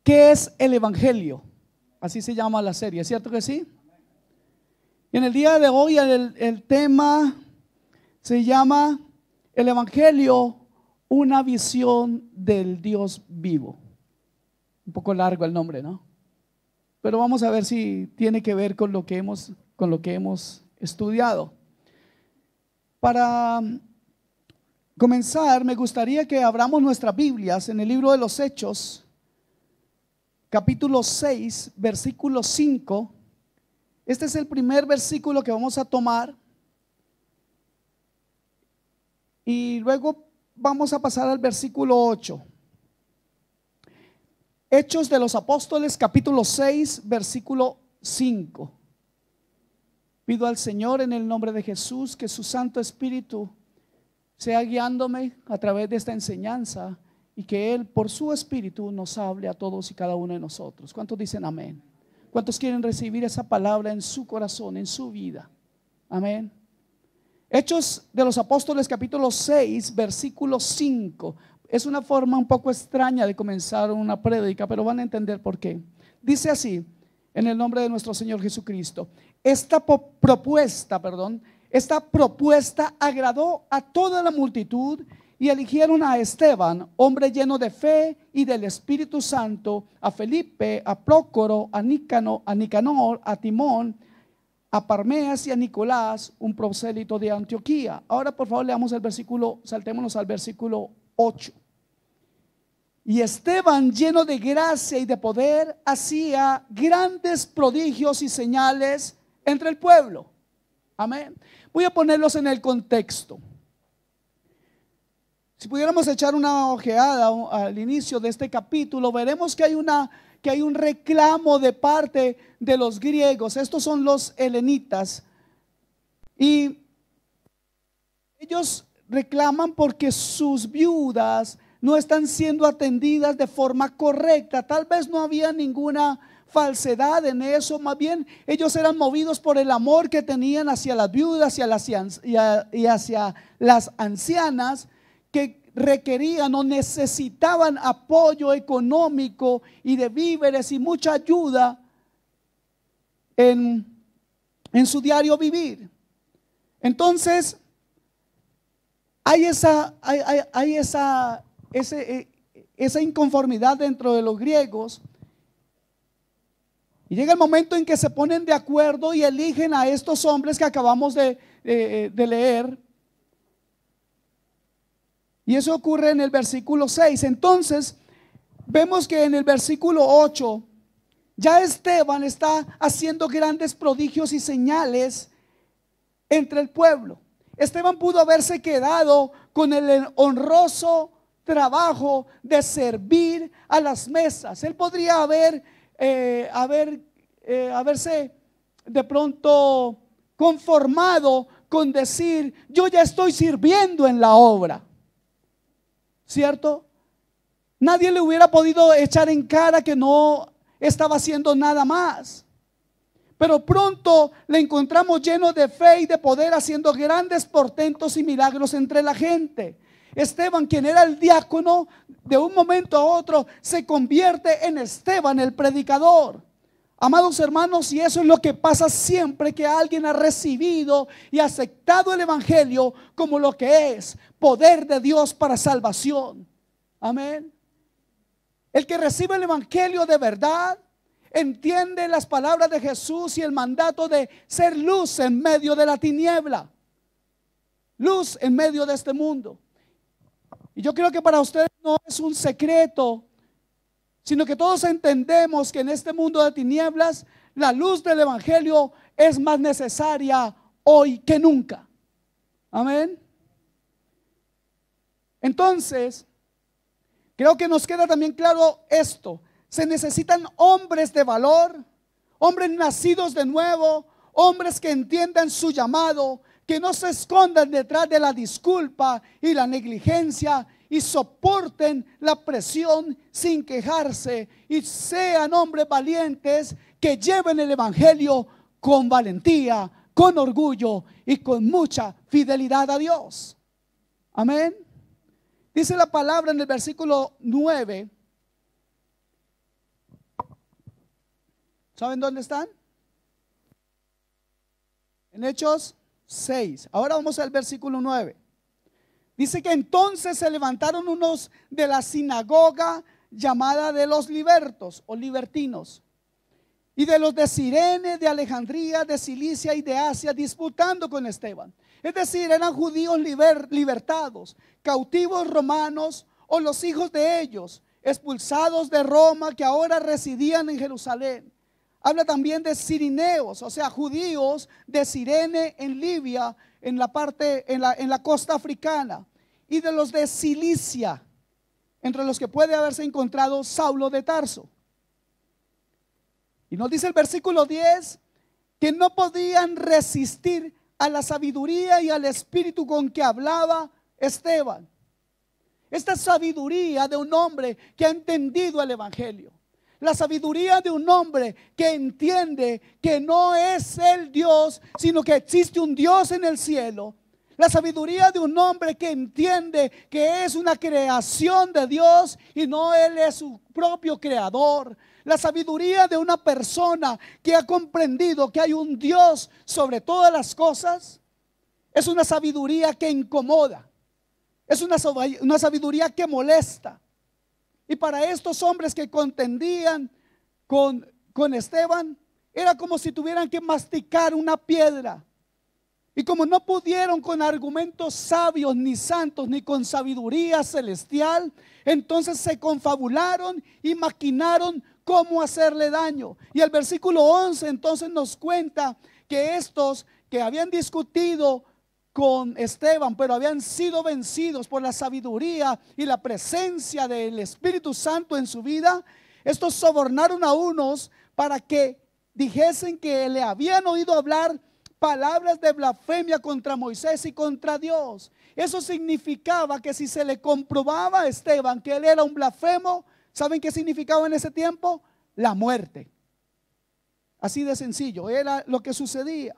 ¿Qué es el Evangelio? Así se llama la serie, ¿cierto que sí? Y en el día de hoy el tema se llama el Evangelio, una visión del Dios vivo. Un poco largo el nombre, ¿no? Pero vamos a ver si tiene que ver con lo que hemos estudiado. Para comenzar, me gustaría que abramos nuestras Biblias en el libro de los Hechos, capítulo 6, versículo 5. Este es el primer versículo que vamos a tomar y luego vamos a pasar al versículo 8. Hechos de los Apóstoles, capítulo 6, versículo 5. Pido al Señor en el nombre de Jesús que su Santo Espíritu sea guiándome a través de esta enseñanza y que Él por su Espíritu nos hable a todos y cada uno de nosotros. ¿Cuántos dicen amén? ¿Cuántos quieren recibir esa palabra en su corazón, en su vida? Amén. Hechos de los Apóstoles, capítulo 6, versículo 5. Es una forma un poco extraña de comenzar una prédica, pero van a entender por qué. Dice así, en el nombre de nuestro Señor Jesucristo: esta propuesta agradó a toda la multitud y eligieron a Esteban, hombre lleno de fe y del Espíritu Santo, a Felipe, a Prócoro, a Nicanor, a Timón, a Parmeas y a Nicolás, un prosélito de Antioquía. Ahora por favor leamos el versículo, saltémonos al versículo 8. Y Esteban, lleno de gracia y de poder, hacía grandes prodigios y señales entre el pueblo. Amén. Voy a ponerlos en el contexto. Si pudiéramos echar una ojeada al inicio de este capítulo, veremos que hay un reclamo de parte de los griegos. Estos son los helenitas. Y ellos reclaman porque sus viudas no están siendo atendidas de forma correcta. Tal vez no había ninguna falsedad en eso, más bien ellos eran movidos por el amor que tenían hacia las viudas y hacia las ancianas que requerían o necesitaban apoyo económico y de víveres y mucha ayuda en su diario vivir. Entonces hay esa inconformidad dentro de los griegos, y llega el momento en que se ponen de acuerdo y eligen a estos hombres que acabamos de leer, y eso ocurre en el versículo 6. Entonces vemos que en el versículo 8 ya Esteban está haciendo grandes prodigios y señales entre el pueblo. Esteban pudo haberse quedado con el honroso trabajo de servir a las mesas. Él podría haberse de pronto conformado con decir: yo ya estoy sirviendo en la obra, ¿cierto? Nadie le hubiera podido echar en cara que no estaba haciendo nada más. Pero pronto le encontramos lleno de fe y de poder, haciendo grandes portentos y milagros entre la gente. Esteban, quien era el diácono, de un momento a otro se convierte en Esteban el predicador. Amados hermanos, y eso es lo que pasa siempre que alguien ha recibido y aceptado el Evangelio como lo que es: poder de Dios para salvación. Amén. El que recibe el Evangelio de verdad entiende las palabras de Jesús y el mandato de ser luz en medio de la tiniebla, luz en medio de este mundo. Y yo creo que para ustedes no es un secreto, sino que todos entendemos que en este mundo de tinieblas la luz del Evangelio es más necesaria hoy que nunca. Amén. Entonces, creo que nos queda también claro esto: se necesitan hombres de valor, hombres nacidos de nuevo, hombres que entiendan su llamado, que no se escondan detrás de la disculpa y la negligencia y soporten la presión sin quejarse, y sean hombres valientes que lleven el Evangelio con valentía, con orgullo y con mucha fidelidad a Dios. Amén. Dice la palabra en el versículo 9: ¿Saben dónde están? En Hechos 6. Ahora vamos al versículo 9. Dice que entonces se levantaron unos de la sinagoga llamada de los libertos o libertinos, y de los de Cirene, de Alejandría, de Cilicia y de Asia, disputando con Esteban. Es decir, eran judíos libertados, cautivos romanos o los hijos de ellos, expulsados de Roma, que ahora residían en Jerusalén. Habla también de cirineos, o sea, judíos de Cirene en Libia, en la costa africana, y de los de Cilicia, entre los que puede haberse encontrado Saulo de Tarso. Y nos dice el versículo 10 que no podían resistir a la sabiduría y al espíritu con que hablaba Esteban. Esta sabiduría de un hombre que ha entendido el evangelio. La sabiduría de un hombre que entiende que no es el Dios, sino que existe un Dios en el cielo. La sabiduría de un hombre que entiende que es una creación de Dios y no Él es su propio creador. La sabiduría de una persona que ha comprendido que hay un Dios sobre todas las cosas es una sabiduría que incomoda. Es una sabiduría que molesta. Y para estos hombres que contendían con Esteban, era como si tuvieran que masticar una piedra. Y como no pudieron con argumentos sabios, ni santos, ni con sabiduría celestial, entonces se confabularon y maquinaron cómo hacerle daño. Y el versículo 11 entonces nos cuenta que estos que habían discutido con Esteban, pero habían sido vencidos por la sabiduría y la presencia del Espíritu Santo en su vida, estos sobornaron a unos para que dijesen que le habían oído hablar palabras de blasfemia contra Moisés y contra Dios. Eso significaba que si se le comprobaba a Esteban que él era un blasfemo, ¿saben qué significaba en ese tiempo? La muerte. Así de sencillo, era lo que sucedía.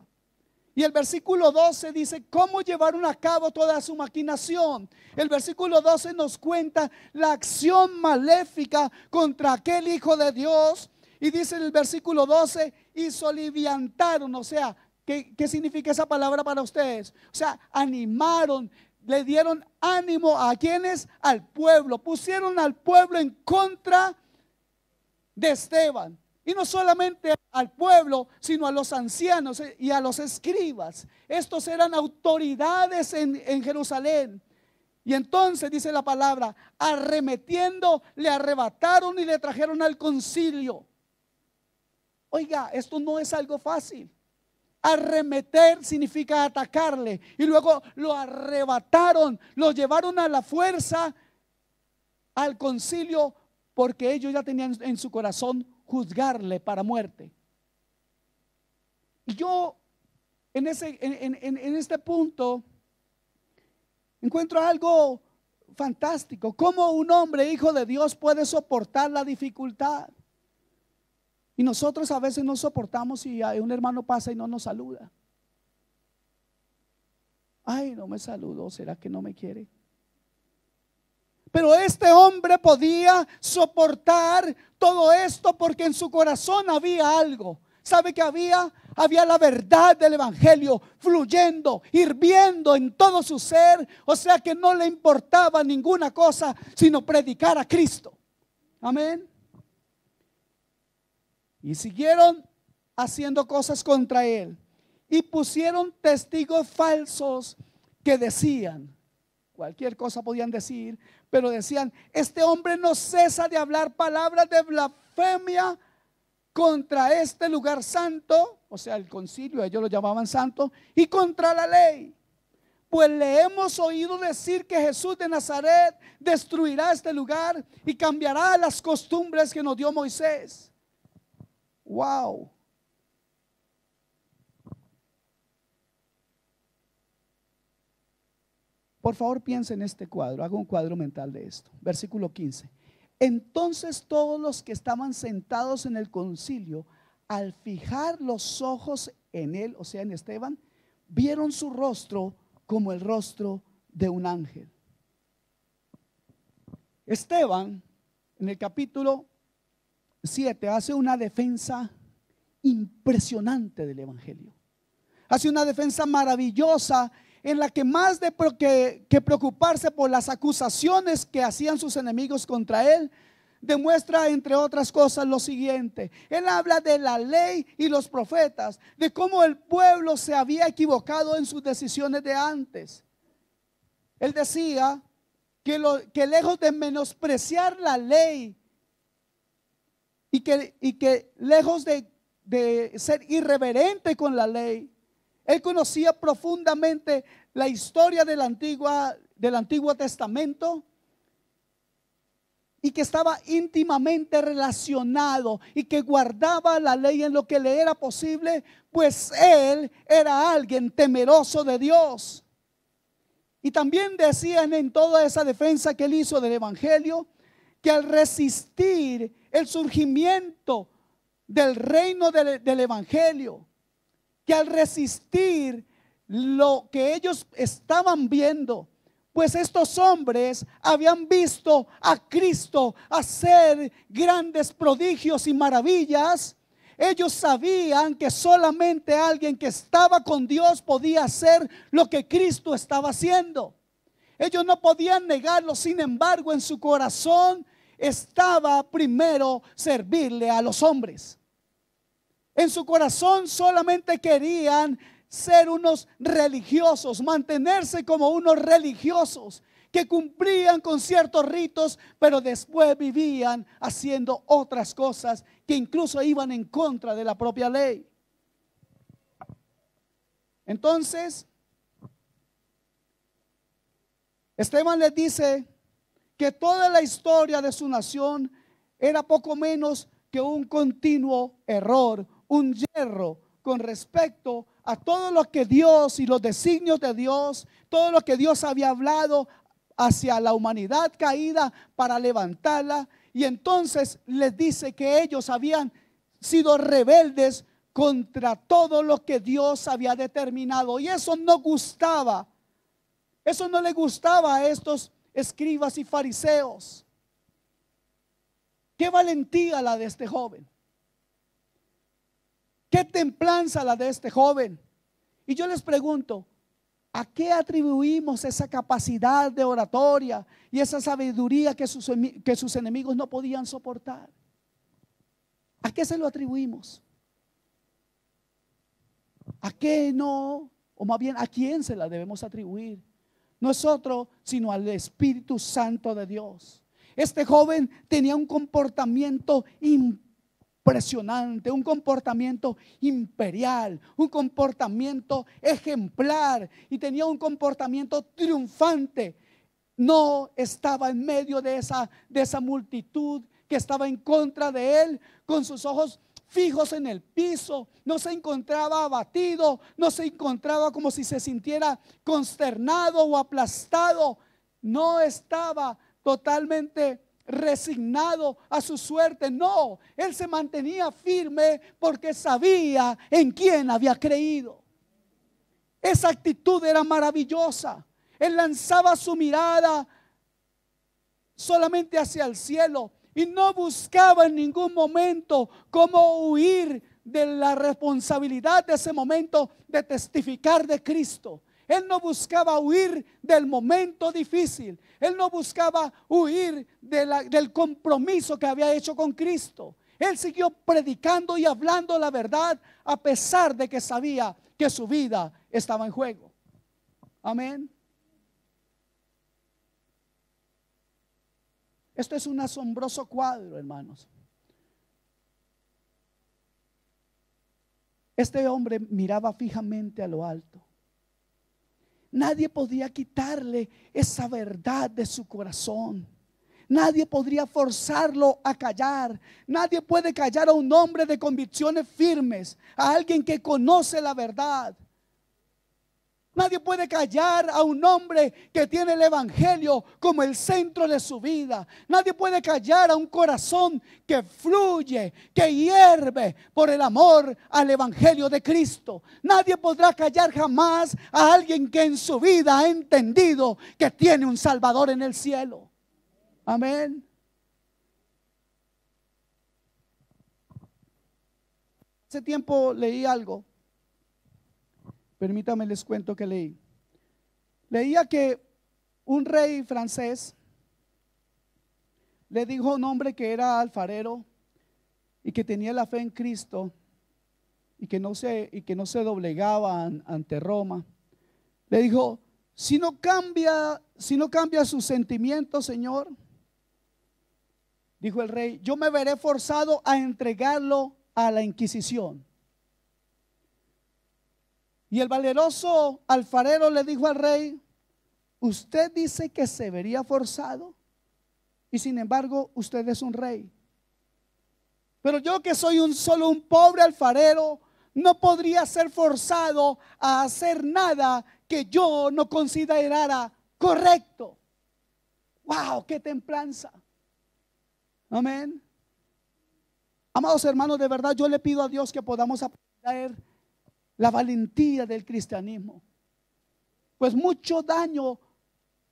Y el versículo 12 dice cómo llevaron a cabo toda su maquinación. El versículo 12 nos cuenta la acción maléfica contra aquel hijo de Dios. Y dice en el versículo 12, y soliviantaron, o sea, ¿qué significa esa palabra para ustedes? O sea, animaron, le dieron ánimo a quienes, al pueblo, pusieron al pueblo en contra de Esteban. Y no solamente al pueblo, sino a los ancianos y a los escribas. Estos eran autoridades en Jerusalén. Y entonces dice la palabra, arremetiendo, le arrebataron y le trajeron al concilio. Oiga, esto no es algo fácil. Arremeter significa atacarle, y luego lo arrebataron, lo llevaron a la fuerza al concilio, porque ellos ya tenían en su corazón juzgarle para muerte. Y yo en este punto encuentro algo fantástico. ¿Cómo un hombre hijo de Dios puede soportar la dificultad? Y nosotros a veces no soportamos si un hermano pasa y no nos saluda. Ay, no me saludó, ¿será que no me quiere? Pero este hombre podía soportar todo esto porque en su corazón había algo. ¿Sabe que había la verdad del evangelio fluyendo, hirviendo en todo su ser? O sea que no le importaba ninguna cosa sino predicar a Cristo. Amén. Y siguieron haciendo cosas contra él y pusieron testigos falsos que decían, cualquier cosa podían decir, pero decían, este hombre no cesa de hablar palabras de blasfemia contra este lugar santo, o sea el concilio, ellos lo llamaban santo, y contra la ley. Pues le hemos oído decir que Jesús de Nazaret destruirá este lugar y cambiará las costumbres que nos dio Moisés. Wow. Por favor, piensen en este cuadro, hago un cuadro mental de esto. Versículo 15. Entonces todos los que estaban sentados en el concilio, al fijar los ojos en él, o sea en Esteban, vieron su rostro como el rostro de un ángel. Esteban, en el capítulo 7, hace una defensa impresionante del evangelio. Hace una defensa maravillosa en la que más de que preocuparse por las acusaciones que hacían sus enemigos contra él, demuestra entre otras cosas lo siguiente. Él habla de la ley y los profetas, de cómo el pueblo se había equivocado en sus decisiones de antes. Él decía que lejos de menospreciar la ley y que lejos de ser irreverente con la ley, él conocía profundamente la historia del Antiguo Testamento y que estaba íntimamente relacionado y que guardaba la ley en lo que le era posible, pues él era alguien temeroso de Dios. Y también decían en toda esa defensa que él hizo del evangelio, que al resistir el surgimiento del reino del evangelio, que al resistir lo que ellos estaban viendo, pues estos hombres habían visto a Cristo hacer grandes prodigios y maravillas. Ellos sabían que solamente alguien que estaba con Dios podía hacer lo que Cristo estaba haciendo. Ellos no podían negarlo, sin embargo, en su corazón estaba primero servirle a los hombres. En su corazón solamente querían ser unos religiosos, mantenerse como unos religiosos que cumplían con ciertos ritos, pero después vivían haciendo otras cosas que incluso iban en contra de la propia ley. Entonces, Esteban les dice que toda la historia de su nación era poco menos que un continuo error, un yerro con respecto a todo lo que Dios y los designios de Dios, todo lo que Dios había hablado hacia la humanidad caída para levantarla. Y entonces les dice que ellos habían sido rebeldes contra todo lo que Dios había determinado. Y eso no gustaba, eso no le gustaba a estos escribas y fariseos. Qué valentía la de este joven. Qué templanza la de este joven. Y yo les pregunto, ¿a qué atribuimos esa capacidad de oratoria y esa sabiduría que sus enemigos no podían soportar? ¿A qué se lo atribuimos? ¿A qué no? O más bien, ¿a quién se la debemos atribuir? No es otro, sino al Espíritu Santo de Dios. Este joven tenía un comportamiento impresionante, un comportamiento imperial, un comportamiento ejemplar y tenía un comportamiento triunfante. No estaba en medio de esa multitud que estaba en contra de él, con sus ojos fijos en el piso. No se encontraba abatido, no se encontraba como si se sintiera consternado o aplastado. No estaba totalmente resignado a su suerte. No, él se mantenía firme porque sabía en quién había creído. Esa actitud era maravillosa. Él lanzaba su mirada solamente hacia el cielo y no buscaba en ningún momento cómo huir de la responsabilidad de ese momento de testificar de Cristo. Él no buscaba huir del momento difícil. Él no buscaba huir del compromiso que había hecho con Cristo. Él siguió predicando y hablando la verdad a pesar de que sabía que su vida estaba en juego. Amén. Esto es un asombroso cuadro, hermanos. Este hombre miraba fijamente a lo alto. Nadie podía quitarle esa verdad de su corazón. Nadie podría forzarlo a callar. Nadie puede callar a un hombre de convicciones firmes, a alguien que conoce la verdad. Nadie puede callar a un hombre que tiene el evangelio como el centro de su vida. Nadie puede callar a un corazón que fluye, que hierve por el amor al evangelio de Cristo. Nadie podrá callar jamás a alguien que en su vida ha entendido que tiene un Salvador en el cielo. Amén. Hace tiempo leí algo. Permítame les cuento que leí. Leía que un rey francés le dijo a un hombre que era alfarero y que tenía la fe en Cristo y que no se doblegaba ante Roma. Le dijo: si no cambia sus sentimientos, Señor, dijo el rey, yo me veré forzado a entregarlo a la Inquisición. Y el valeroso alfarero le dijo al rey: usted dice que se vería forzado y sin embargo usted es un rey. Pero yo, que soy solo un pobre alfarero, no podría ser forzado a hacer nada que yo no considerara correcto. ¡Wow! ¡Qué templanza! Amén. Amados hermanos, de verdad yo le pido a Dios que podamos aprender la valentía del cristianismo. Pues mucho daño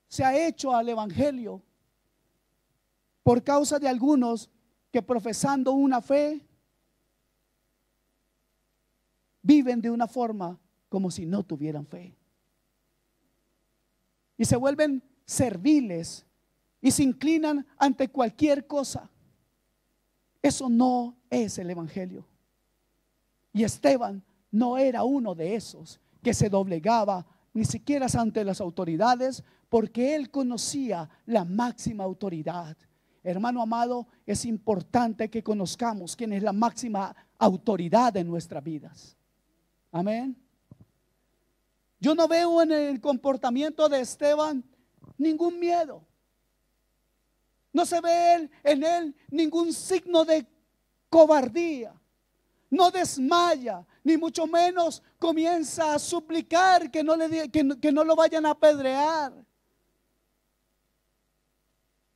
se ha hecho al evangelio por causa de algunos que, profesando una fe, viven de una forma como si no tuvieran fe. Y se vuelven serviles y se inclinan ante cualquier cosa. Eso no es el evangelio. Y Esteban no era uno de esos que se doblegaba ni siquiera ante las autoridades, porque él conocía la máxima autoridad. Hermano amado, es importante que conozcamos quién es la máxima autoridad en nuestras vidas. Amén. Yo no veo en el comportamiento de Esteban ningún miedo. No se ve en él ningún signo de cobardía. No desmaya, ni mucho menos comienza a suplicar que no lo vayan a apedrear.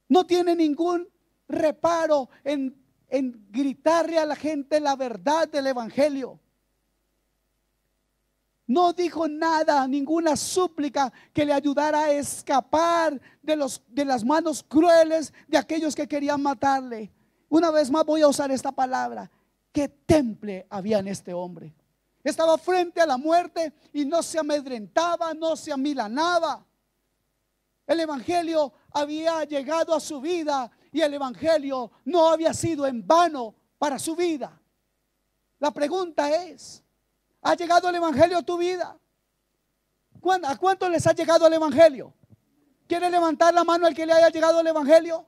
No tiene ningún reparo en gritarle a la gente la verdad del evangelio. No dijo nada, ninguna súplica que le ayudara a escapar de las manos crueles de aquellos que querían matarle. Una vez más voy a usar esta palabra. ¿Qué temple había en este hombre? Estaba frente a la muerte y no se amedrentaba, no se amilanaba. El evangelio había llegado a su vida y el evangelio no había sido en vano para su vida. La pregunta es: ¿ha llegado el evangelio a tu vida? ¿A cuántos les ha llegado el evangelio? ¿Quiere levantar la mano al que le haya llegado el evangelio?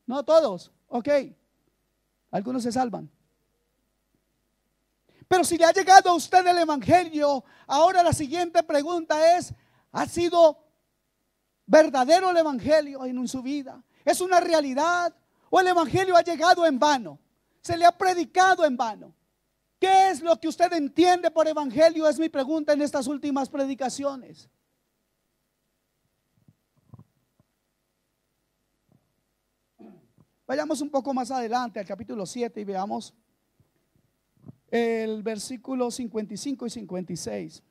No todos, ok. Algunos se salvan. Pero si le ha llegado a usted el evangelio, ahora la siguiente pregunta es: ¿ha sido verdadero el evangelio en su vida? ¿Es una realidad? ¿O el evangelio ha llegado en vano? ¿Se le ha predicado en vano? ¿Qué es lo que usted entiende por evangelio? Es mi pregunta en estas últimas predicaciones. Vayamos un poco más adelante al capítulo 7 y veamos el versículo 55 y 56.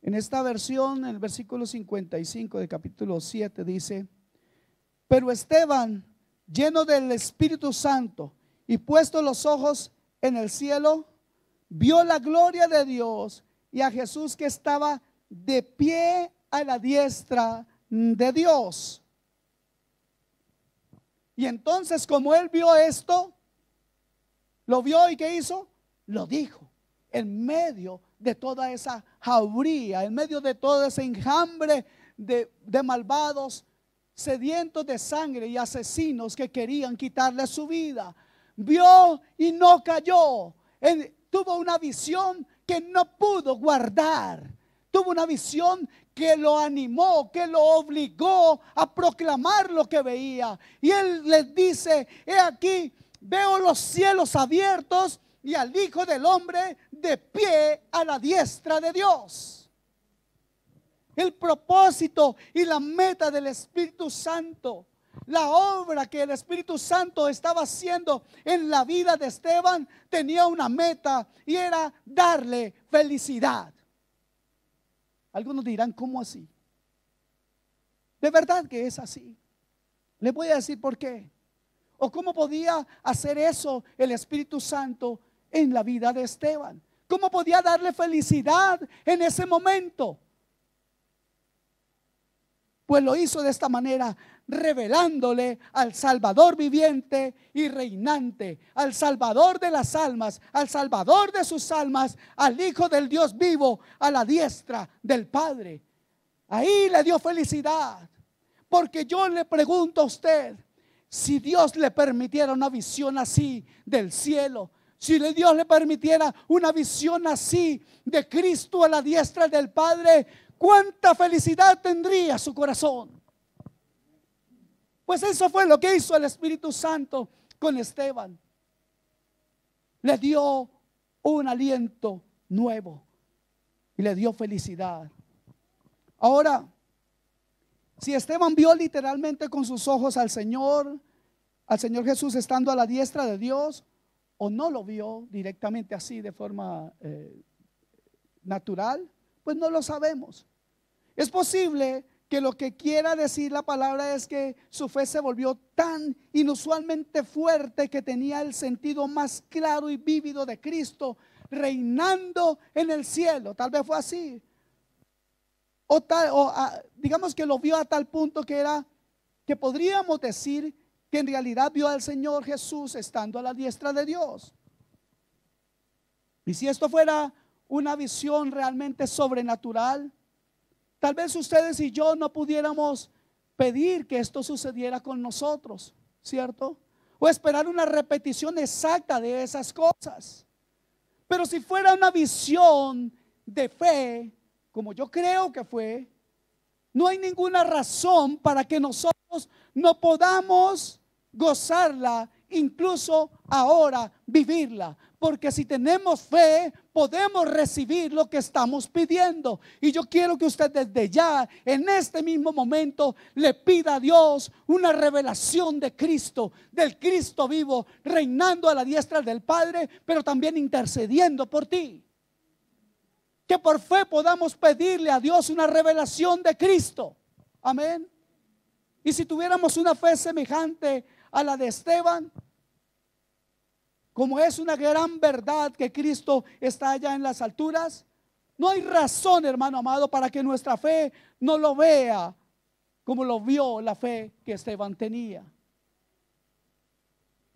En esta versión, el versículo 55 del capítulo 7 dice: pero Esteban, lleno del Espíritu Santo y puesto los ojos en el cielo, vio la gloria de Dios y a Jesús que estaba de pie a la diestra de Dios. Y entonces, como él vio esto, lo vio y ¿qué hizo? Lo dijo en medio de toda esa jauría, en medio de todo ese enjambre de malvados, sedientos de sangre y asesinos que querían quitarle su vida. Vio y no cayó. Él tuvo una visión que no pudo guardar. Tuvo una visión que lo animó, que lo obligó a proclamar lo que veía. Y él les dice: he aquí, veo los cielos abiertos y al Hijo del Hombre de pie a la diestra de Dios. El propósito y la meta del Espíritu Santo, la obra que el Espíritu Santo estaba haciendo en la vida de Esteban, tenía una meta y era darle felicidad. Algunos dirán, ¿cómo así? De verdad que es así. Les voy a decir por qué. O cómo podía hacer eso el Espíritu Santo en la vida de Esteban. ¿Cómo podía darle felicidad en ese momento? Pues lo hizo de esta manera, revelándole al Salvador viviente y reinante, al Salvador de las almas, al Salvador de sus almas, al Hijo del Dios vivo, a la diestra del Padre. Ahí le dio felicidad. Porque yo le pregunto a usted, si Dios le permitiera una visión así del cielo, si Dios le permitiera una visión así de Cristo a la diestra del Padre, ¿cuánta felicidad tendría su corazón? Pues eso fue lo que hizo el Espíritu Santo con Esteban. Le dio un aliento nuevo y le dio felicidad. Ahora, si Esteban vio literalmente con sus ojos al Señor Jesús estando a la diestra de Dios, o no lo vio directamente así de forma natural, pues no lo sabemos. Es posible que lo que quiera decir la palabra es que su fe se volvió tan inusualmente fuerte que tenía el sentido más claro y vívido de Cristo reinando en el cielo. Tal vez fue así. Digamos que lo vio a tal punto que podríamos decir que en realidad vio al Señor Jesús estando a la diestra de Dios. Y si esto fuera una visión realmente sobrenatural, tal vez ustedes y yo no pudiéramos pedir que esto sucediera con nosotros, ¿cierto? O esperar una repetición exacta de esas cosas. Pero si fuera una visión de fe, como yo creo que fue, no hay ninguna razón para que nosotros no podamos gozarla, incluso ahora vivirla. Porque si tenemos fe, podemos recibir lo que estamos pidiendo. Y yo quiero que usted desde ya, en este mismo momento, le pida a Dios una revelación de Cristo, del Cristo vivo, reinando a la diestra del Padre, pero también intercediendo por ti. Que por fe podamos pedirle a Dios una revelación de Cristo. Amén. Y si tuviéramos una fe semejante a la de Esteban, como es una gran verdad que Cristo está allá en las alturas, no hay razón, hermano amado, para que nuestra fe no lo vea como lo vio la fe que Esteban tenía.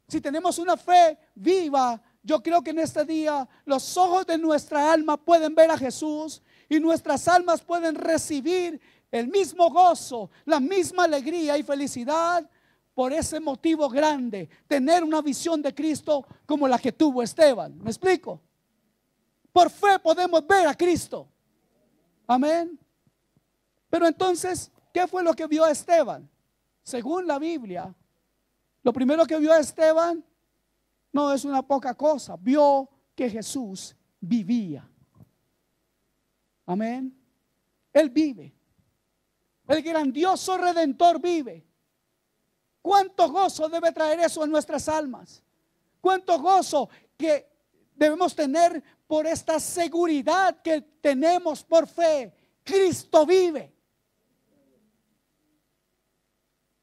Si tenemos una fe viva, yo creo que en este día los ojos de nuestra alma pueden ver a Jesús y nuestras almas pueden recibir el mismo gozo, la misma alegría y felicidad por ese motivo grande, tener una visión de Cristo como la que tuvo Esteban. ¿Me explico? Por fe podemos ver a Cristo. Amén. Pero entonces, ¿qué fue lo que vio Esteban? Según la Biblia, lo primero que vio Esteban no es una poca cosa. Vio que Jesús vivía. Amén. Él vive. El grandioso Redentor vive. ¿Cuánto gozo debe traer eso en nuestras almas? ¿Cuánto gozo que debemos tener por esta seguridad que tenemos por fe? Cristo vive.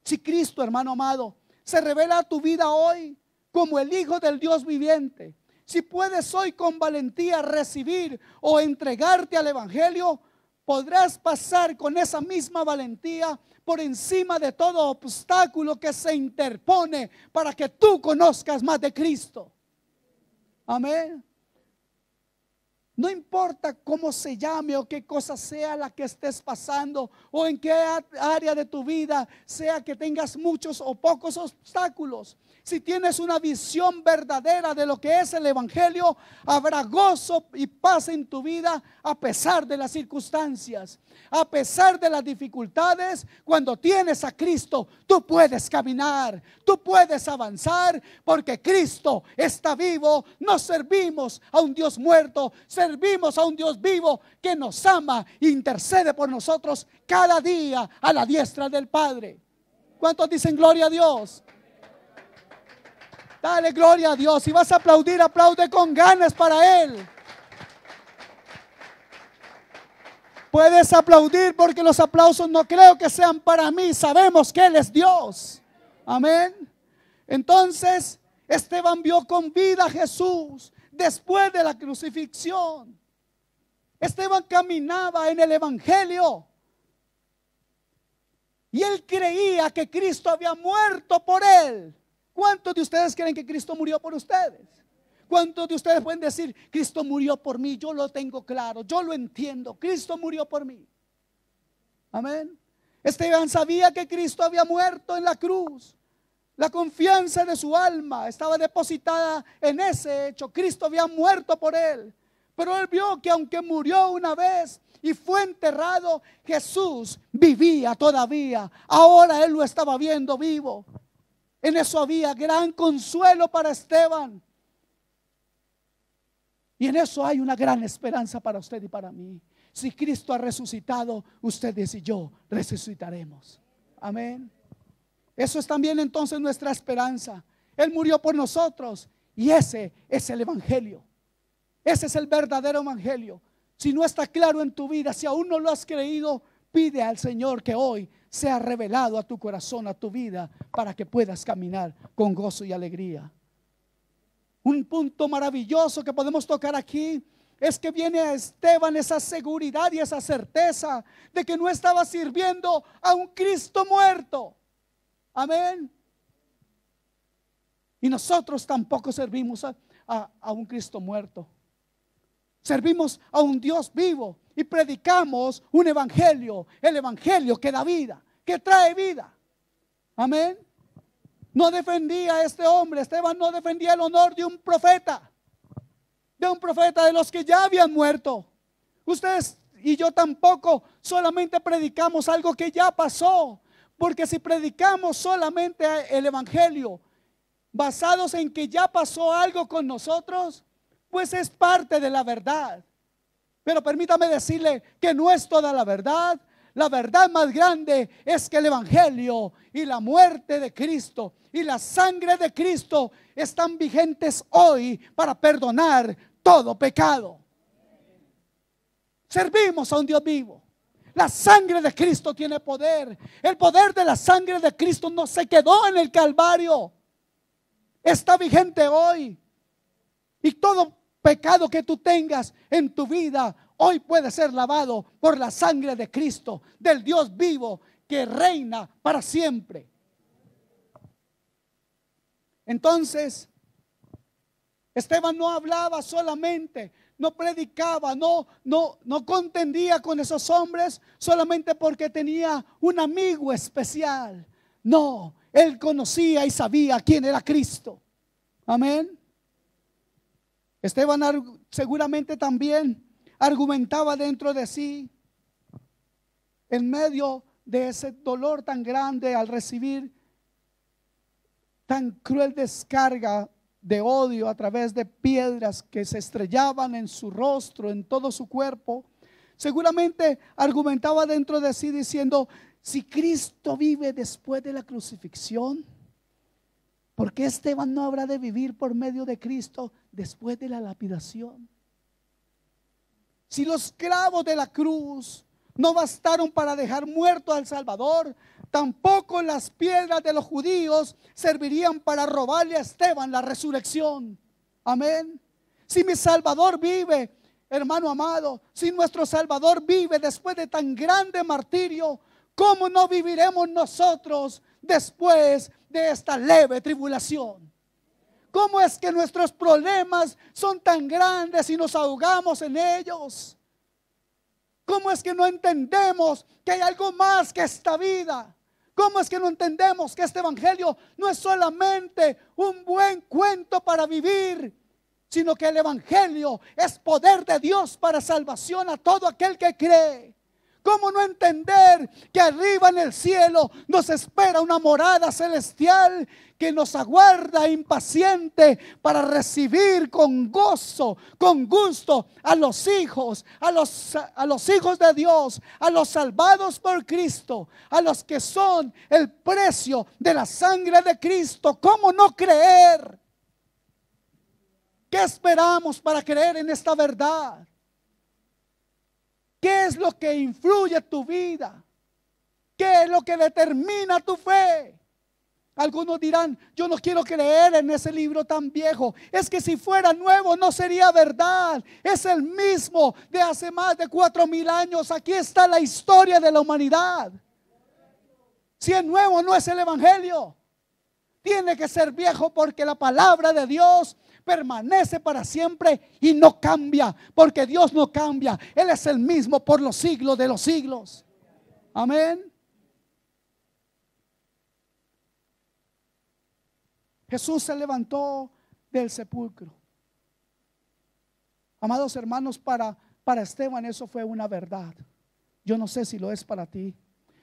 Si Cristo, hermano amado, se revela a tu vida hoy como el Hijo del Dios viviente, si puedes hoy con valentía recibir o entregarte al Evangelio, podrás pasar con esa misma valentía por encima de todo obstáculo que se interpone para que tú conozcas más de Cristo. Amén. No importa cómo se llame o qué cosa sea la que estés pasando o en qué área de tu vida sea que tengas muchos o pocos obstáculos. Si tienes una visión verdadera de lo que es el Evangelio, habrá gozo y paz en tu vida a pesar de las circunstancias, a pesar de las dificultades. Cuando tienes a Cristo, tú puedes caminar, tú puedes avanzar, porque Cristo está vivo. No servimos a un Dios muerto, servimos a un Dios vivo que nos ama e intercede por nosotros cada día a la diestra del Padre. ¿Cuántos dicen gloria a Dios? Dale gloria a Dios. Si vas a aplaudir, aplaude con ganas para Él. Puedes aplaudir, porque los aplausos no creo que sean para mí. Sabemos que Él es Dios. Amén. Entonces Esteban vio con vida a Jesús después de la crucifixión. Esteban caminaba en el evangelio y él creía que Cristo había muerto por él. ¿Cuántos de ustedes creen que Cristo murió por ustedes? ¿Cuántos de ustedes pueden decir: Cristo murió por mí? Yo lo tengo claro, yo lo entiendo, Cristo murió por mí. Amén. Esteban sabía que Cristo había muerto en la cruz. La confianza de su alma estaba depositada en ese hecho. Cristo había muerto por él. Pero él vio que aunque murió una vez y fue enterrado, Jesús vivía todavía. Ahora él lo estaba viendo vivo. En eso había gran consuelo para Esteban. Y en eso hay una gran esperanza para usted y para mí. Si Cristo ha resucitado, ustedes y yo resucitaremos. Amén. Eso es también entonces nuestra esperanza. Él murió por nosotros y ese es el evangelio. Ese es el verdadero evangelio. Si no está claro en tu vida, si aún no lo has creído, pide al Señor que hoy sea revelado a tu corazón, a tu vida, para que puedas caminar con gozo y alegría. Un punto maravilloso que podemos tocar aquí es que viene a Esteban esa seguridad y esa certeza de que no estaba sirviendo a un Cristo muerto. Amén. Y nosotros tampoco servimos a un Cristo muerto. Servimos a un Dios vivo y predicamos un evangelio, el evangelio que da vida, que trae vida. Amén. No defendía a este hombre, Esteban no defendía el honor de un profeta de los que ya habían muerto. Ustedes y yo tampoco solamente predicamos algo que ya pasó, porque si predicamos solamente el evangelio basados en que ya pasó algo con nosotros, pues es parte de la verdad. Pero permítame decirle que no es toda la verdad. La verdad más grande es que el evangelio y la muerte de Cristo y la sangre de Cristo están vigentes hoy para perdonar todo pecado. Servimos a un Dios vivo. La sangre de Cristo tiene poder. El poder de la sangre de Cristo no se quedó en el Calvario. Está vigente hoy. Y todo pecado que tú tengas en tu vida hoy puede ser lavado por la sangre de Cristo, del Dios vivo que reina para siempre. Entonces, Esteban no hablaba solamente, no predicaba, no contendía con esos hombres solamente porque tenía un amigo especial. No, él conocía y sabía quién era Cristo. Amén. Esteban seguramente también argumentaba dentro de sí, en medio de ese dolor tan grande al recibir tan cruel descarga de odio a través de piedras que se estrellaban en su rostro, en todo su cuerpo. Seguramente argumentaba dentro de sí diciendo: si Cristo vive después de la crucifixión, ¿por qué Esteban no habrá de vivir por medio de Cristo después de la lapidación? Si los clavos de la cruz no bastaron para dejar muerto al Salvador, tampoco las piedras de los judíos servirían para robarle a Esteban la resurrección. Amén. Si mi Salvador vive, hermano amado, si nuestro Salvador vive después de tan grande martirio, ¿cómo no viviremos nosotros después de esta leve tribulación? ¿Cómo es que nuestros problemas son tan grandes y nos ahogamos en ellos? ¿Cómo es que no entendemos que hay algo más que esta vida? ¿Cómo es que no entendemos que este evangelio no es solamente un buen cuento para vivir, sino que el evangelio es poder de Dios para salvación a todo aquel que cree? ¿Cómo no entender que arriba en el cielo nos espera una morada celestial que nos aguarda impaciente para recibir con gozo, con gusto a los hijos, a los hijos de Dios, a los salvados por Cristo, a los que son el precio de la sangre de Cristo? ¿Cómo no creer? ¿Qué esperamos para creer en esta verdad? ¿Qué es lo que influye en tu vida? ¿Qué es lo que determina tu fe? Algunos dirán, yo no quiero creer en ese libro tan viejo. Es que si fuera nuevo no sería verdad. Es el mismo de hace más de 4,000 años. Aquí está la historia de la humanidad. Si es nuevo, no es el evangelio. Tiene que ser viejo, porque la palabra de Dios permanece para siempre y no cambia, porque Dios no cambia. Él es el mismo por los siglos de los siglos. Amén. Jesús se levantó del sepulcro. Amados hermanos, para Esteban eso fue una verdad. Yo no sé si lo es para ti,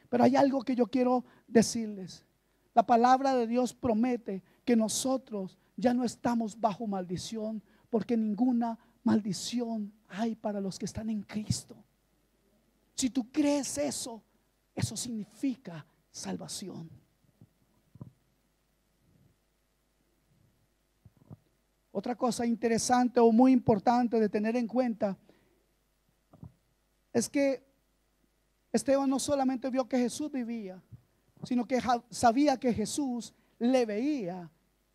pero hay algo que yo quiero decirles. La palabra de Dios promete que nosotros ya no estamos bajo maldición, porque ninguna maldición hay para los que están en Cristo. Si tú crees eso, eso significa salvación. Otra cosa interesante o muy importante de tener en cuenta es que Esteban no solamente vio que Jesús vivía, sino que sabía que Jesús le veía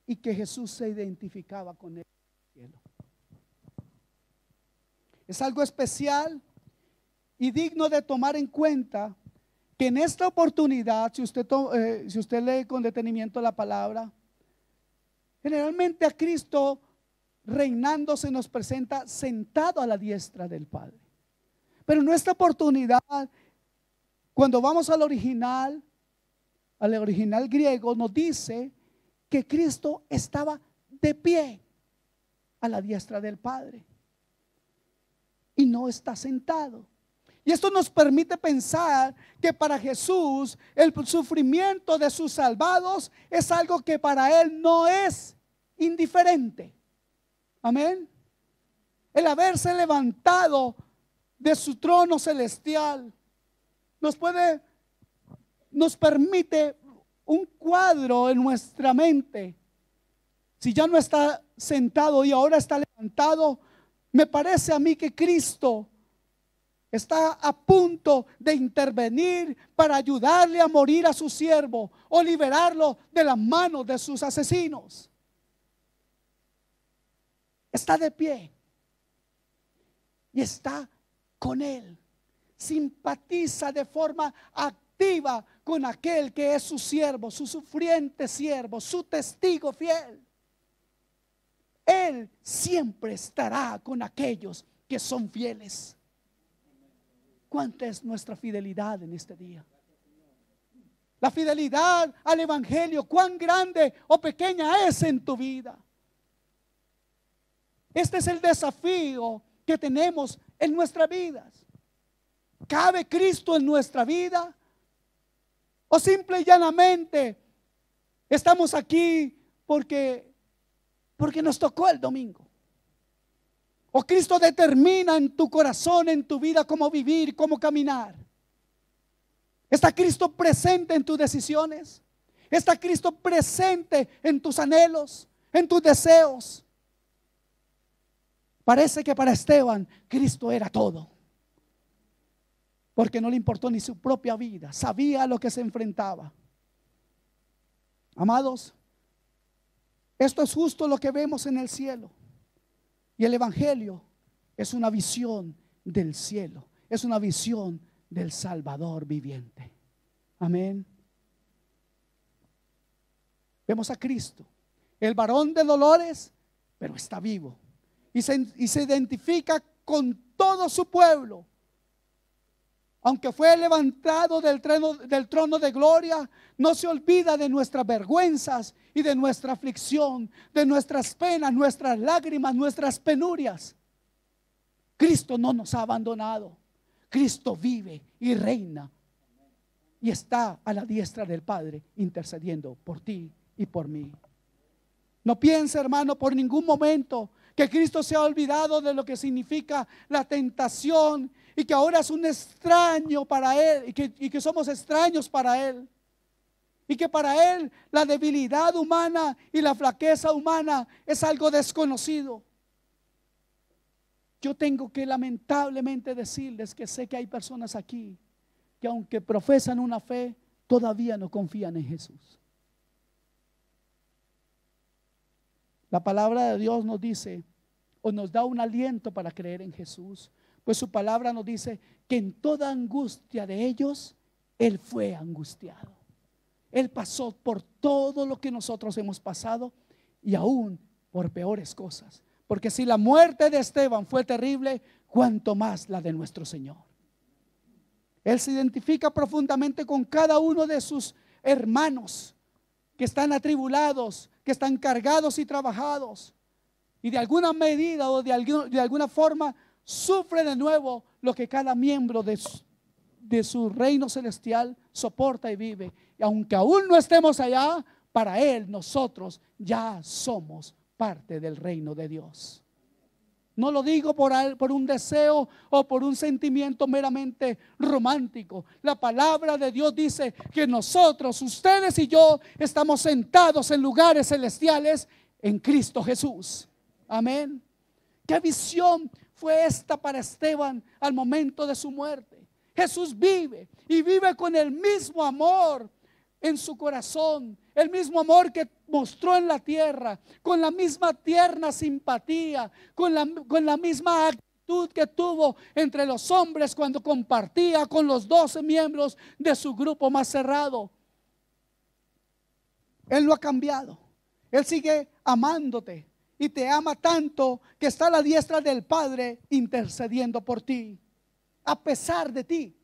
y que Jesús se identificaba con él en el cielo. Es algo especial y digno de tomar en cuenta que en esta oportunidad, si usted lee con detenimiento la palabra, generalmente a Cristo reinando se nos presenta sentado a la diestra del Padre. Pero en esta oportunidad, cuando vamos al original griego, nos dice que Cristo estaba de pie a la diestra del Padre y no está sentado. Y esto nos permite pensar que para Jesús el sufrimiento de sus salvados es algo que para Él no es indiferente. Amén. El haberse levantado de su trono celestial nos permite un cuadro en nuestra mente. Si ya no está sentado y ahora está levantado, me parece a mí que Cristo está a punto de intervenir para ayudarle a morir a su siervo o liberarlo de las manos de sus asesinos. Está de pie y está con él. Simpatiza de forma activa con aquel que es su siervo, su sufriente siervo, su testigo fiel. Él siempre estará con aquellos que son fieles. ¿Cuánta es nuestra fidelidad en este día? La fidelidad al evangelio, cuán grande o pequeña es en tu vida. Este es el desafío que tenemos en nuestras vidas. ¿Cabe Cristo en nuestra vida? ¿O simple y llanamente estamos aquí porque nos tocó el domingo? ¿O Cristo determina en tu corazón, en tu vida, cómo vivir, cómo caminar? ¿Está Cristo presente en tus decisiones? ¿Está Cristo presente en tus anhelos, en tus deseos? Parece que para Esteban Cristo era todo, porque no le importó ni su propia vida, sabía a lo que se enfrentaba. Amados, esto es justo lo que vemos en el cielo. Y el evangelio es una visión del cielo, es una visión del Salvador viviente. Amén. Vemos a Cristo, el varón de dolores, pero está vivo. Y se identifica con todo su pueblo. Aunque fue levantado del trono de gloria, no se olvida de nuestras vergüenzas y de nuestra aflicción, de nuestras penas, nuestras lágrimas, nuestras penurias. Cristo no nos ha abandonado. Cristo vive y reina y está a la diestra del Padre intercediendo por ti y por mí. No piense, hermano, por ningún momento que Cristo se ha olvidado de lo que significa la tentación y que ahora es un extraño para Él y que somos extraños para Él. Y que para Él la debilidad humana y la flaqueza humana es algo desconocido. Yo tengo que lamentablemente decirles que sé que hay personas aquí que aunque profesan una fe, todavía no confían en Jesús. La palabra de Dios nos dice o nos da un aliento para creer en Jesús, pues su palabra nos dice que en toda angustia de ellos, Él fue angustiado. Él pasó por todo lo que nosotros hemos pasado y aún por peores cosas. Porque si la muerte de Esteban fue terrible, cuánto más la de nuestro Señor. Él se identifica profundamente con cada uno de sus hermanos que están atribulados, que están cargados y trabajados, y de alguna medida o de alguna forma sufre de nuevo lo que cada miembro de su reino celestial soporta y vive. Y aunque aún no estemos allá, para Él nosotros ya somos parte del reino de Dios. No lo digo por un deseo o por un sentimiento meramente romántico. La palabra de Dios dice que nosotros, ustedes y yo, estamos sentados en lugares celestiales en Cristo Jesús. Amén. ¿Qué visión fue esta para Esteban al momento de su muerte? Jesús vive y vive con el mismo amor en su corazón, el mismo amor que mostró en la tierra, con la misma tierna simpatía, con la misma actitud que tuvo entre los hombres cuando compartía con los 12 miembros de su grupo más cerrado. Él no ha cambiado. Él sigue amándote y te ama tanto que está a la diestra del Padre intercediendo por ti, a pesar de ti,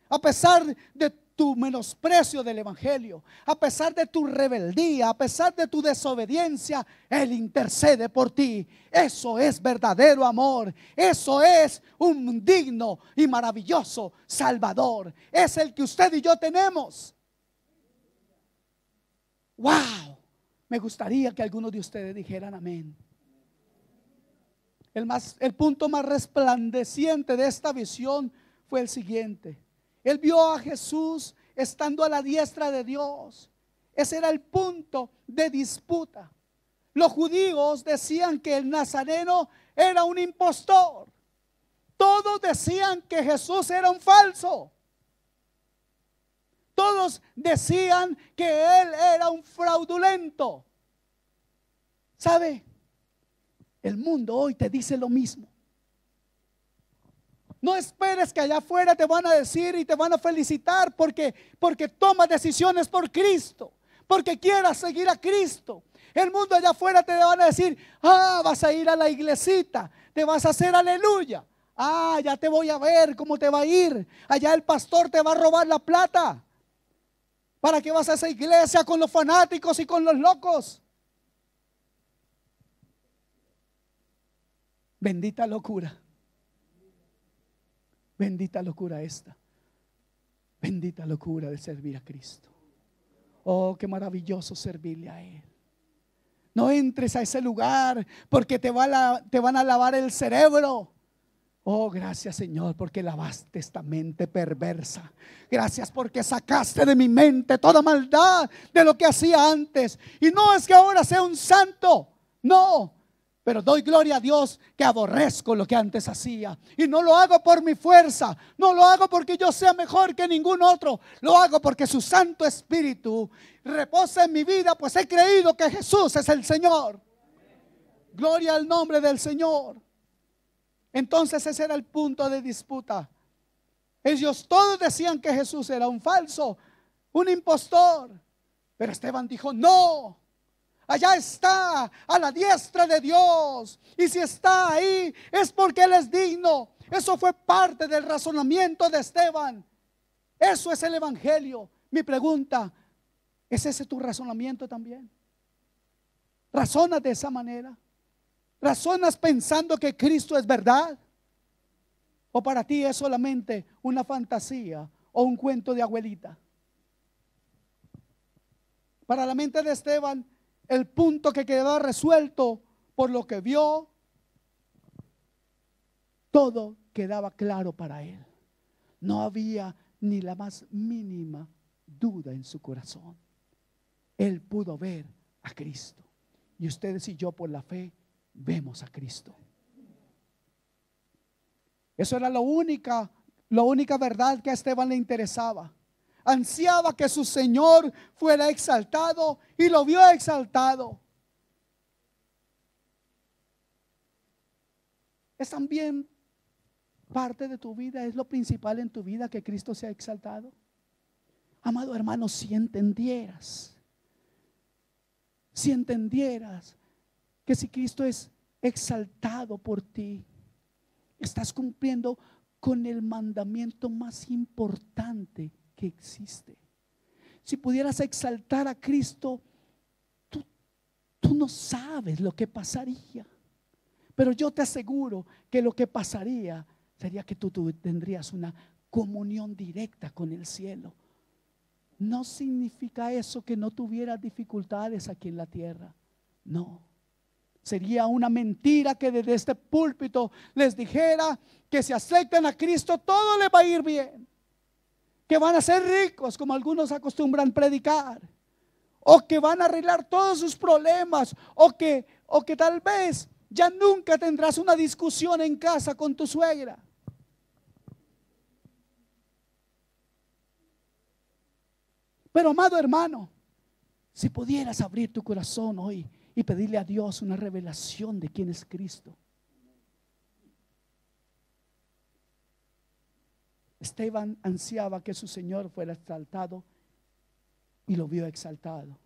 a pesar de tu menosprecio del evangelio, a pesar de tu rebeldía, a pesar de tu desobediencia. Él intercede por ti. Eso es verdadero amor. Eso es un digno y maravilloso Salvador. Es el que usted y yo tenemos. Wow. Me gustaría que algunos de ustedes dijeran amén. El punto más resplandeciente de esta visión fue el siguiente. Él vio a Jesús estando a la diestra de Dios. Ese era el punto de disputa. Los judíos decían que el nazareno era un impostor. Todos decían que Jesús era un falso. Todos decían que Él era un fraudulento. ¿Sabe? El mundo hoy te dice lo mismo. No esperes que allá afuera te van a decir y te van a felicitar porque tomas decisiones por Cristo, porque quieras seguir a Cristo. El mundo allá afuera te van a decir: vas a ir a la iglesita, te vas a hacer aleluya. Ya te voy a ver cómo te va a ir. Allá el pastor te va a robar la plata. ¿Para qué vas a esa iglesia con los fanáticos y con los locos? Bendita locura. Bendita locura esta. Bendita locura de servir a Cristo. Oh, qué maravilloso servirle a Él. No entres a ese lugar porque te van a lavar el cerebro. Oh, gracias, Señor, porque lavaste esta mente perversa. Gracias porque sacaste de mi mente toda maldad de lo que hacía antes. Y no es que ahora sea un santo, no. Pero doy gloria a Dios que aborrezco lo que antes hacía. Y no lo hago por mi fuerza. No lo hago porque yo sea mejor que ningún otro. Lo hago porque su Santo Espíritu reposa en mi vida, pues he creído que Jesús es el Señor. Gloria al nombre del Señor. Entonces ese era el punto de disputa. Ellos todos decían que Jesús era un falso, un impostor. Pero Esteban dijo: no. Allá está, a la diestra de Dios. Y si está ahí, es porque Él es digno. Eso fue parte del razonamiento de Esteban. Eso es el evangelio. Mi pregunta: ¿es ese tu razonamiento también? ¿Razonas de esa manera? ¿Razonas pensando que Cristo es verdad? ¿O para ti es solamente una fantasía o un cuento de abuelita? Para la mente de Esteban, el punto que quedó resuelto por lo que vio, todo quedaba claro para él. No había ni la más mínima duda en su corazón. Él pudo ver a Cristo. Y ustedes y yo por la fe vemos a Cristo. Eso era la única verdad que a Esteban le interesaba. Ansiaba que su Señor fuera exaltado y lo vio exaltado. Es también parte de tu vida, es lo principal en tu vida que Cristo sea exaltado. Amado hermano, si entendieras que si Cristo es exaltado por ti, estás cumpliendo con el mandamiento más importante que existe. Si pudieras exaltar a Cristo, tú no sabes lo que pasaría. Pero yo te aseguro que lo que pasaría sería que tú tendrías una comunión directa con el cielo. No significa eso que no tuvieras dificultades aquí en la tierra. No. Sería una mentira que desde este púlpito les dijera que si aceptan a Cristo todo les va a ir bien. Que van a ser ricos, como algunos acostumbran predicar. O que van a arreglar todos sus problemas. O que tal vez ya nunca tendrás una discusión en casa con tu suegra. Pero amado hermano, si pudieras abrir tu corazón hoy y pedirle a Dios una revelación de quién es Cristo. Esteban ansiaba que su Señor fuera exaltado y lo vio exaltado.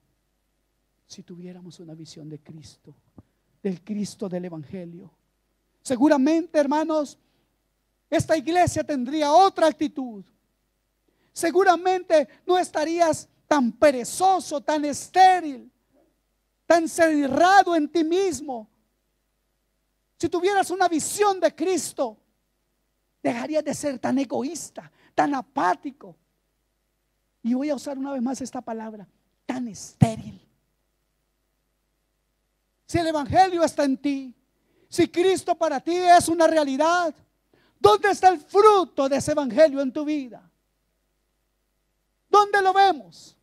Si tuviéramos una visión de Cristo, del Cristo del Evangelio, seguramente, hermanos, esta iglesia tendría otra actitud. Seguramente no estarías tan perezoso, tan estéril, tan cerrado en ti mismo. Si tuvieras una visión de Cristo, dejarías de ser tan egoísta, tan apático. Y voy a usar una vez más esta palabra, tan estéril. Si el Evangelio está en ti, si Cristo para ti es una realidad, ¿dónde está el fruto de ese Evangelio en tu vida? ¿Dónde lo vemos?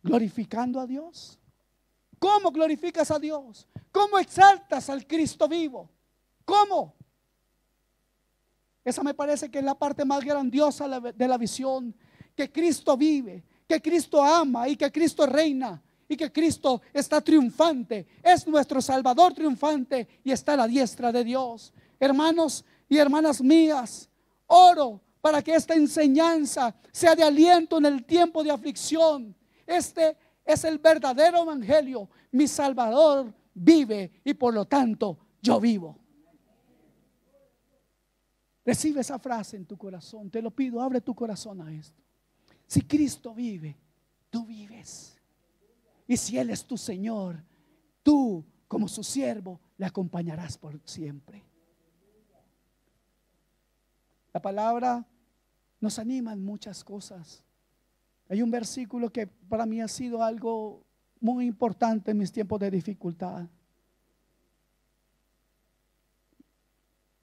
Glorificando a Dios. ¿Cómo glorificas a Dios? ¿Cómo exaltas al Cristo vivo? ¿Cómo? Esa me parece que es la parte más grandiosa de la visión. Que Cristo vive, que Cristo ama y que Cristo reina y que Cristo está triunfante. Es nuestro Salvador triunfante y está a la diestra de Dios. Hermanos y hermanas mías, oro para que esta enseñanza sea de aliento en el tiempo de aflicción. Este es el verdadero evangelio. Mi Salvador vive y por lo tanto yo vivo. Recibe esa frase en tu corazón. Te lo pido, abre tu corazón a esto. Si Cristo vive, tú vives. Y si Él es tu Señor, tú como su siervo le acompañarás por siempre. La palabra nos anima en muchas cosas. Hay un versículo que para mí ha sido algo muy importante en mis tiempos de dificultad.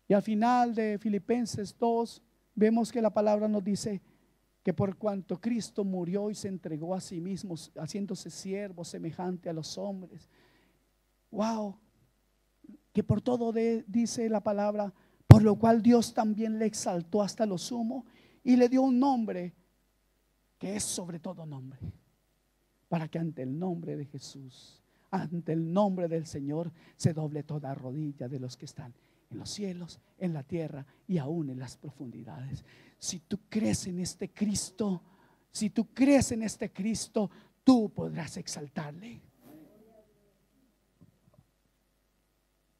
Y al final de Filipenses 2 vemos que la palabra nos dice que por cuanto Cristo murió y se entregó a sí mismo, haciéndose siervo semejante a los hombres. Wow, que por todo dice la palabra, por lo cual Dios también le exaltó hasta lo sumo y le dio un nombre que es sobre todo nombre, para que ante el nombre de Jesús, ante el nombre del Señor, se doble toda rodilla de los que están en los cielos, en la tierra y aún en las profundidades. Si tú crees en este Cristo, si tú crees en este Cristo, tú podrás exaltarle.